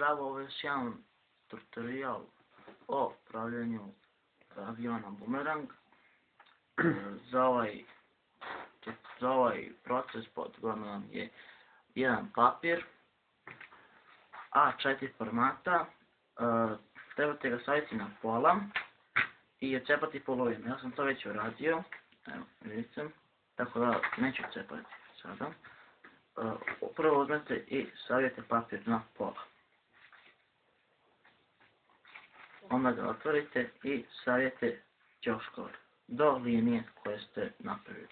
Zdravo, ovo je još jedan tutorijal o pravljenju aviona-bumerang. Za ovaj proces potrebno nam je jedan papir, A4 formata, trebate ga staviti na pola i odcepati polovinu. Ja sam to već uradio, evo vidite, tako da neću cepati sada. Prvo uzmete i stavite papir na pola. Onda ga otvorite i stavite ćoškove do linije koje ste napravili.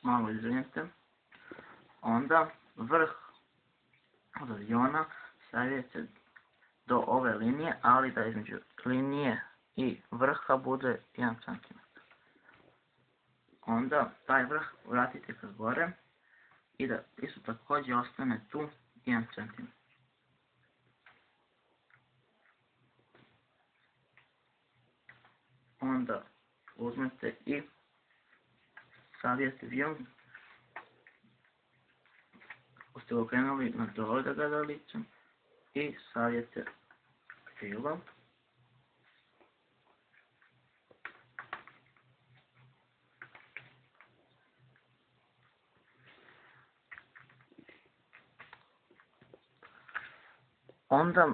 Malo izvinite. Onda vrh od aviona stavite do ove linije, ali da između linije i vrha bude 1 cm. Onda taj vrh vratite kroz gore i da isto također ostane tu 1 cm. Onda uzmete i savijete avion. Ako ste ga okrenuli na dole da ga dalicem i savijete krilo. Onda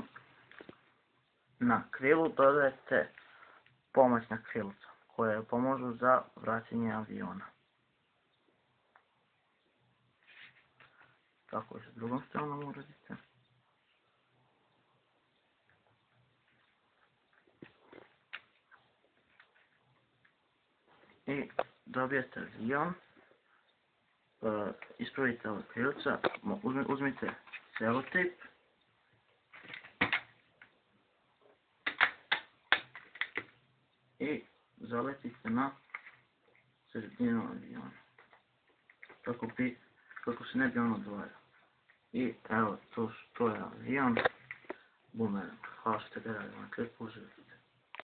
na krilu dodajete pomoćna krilca koja pomažu za vraćanje aviona. Tako i sa drugom stranom uradite. I dobijete avion. Ispravite ove krilca, uzmite selotejp. I zaletite na sredinu aviona. Kako se ne bi on odvojio. I evo, to je avion bumerang. Hvala što ste gledali, na klipu, uživajte.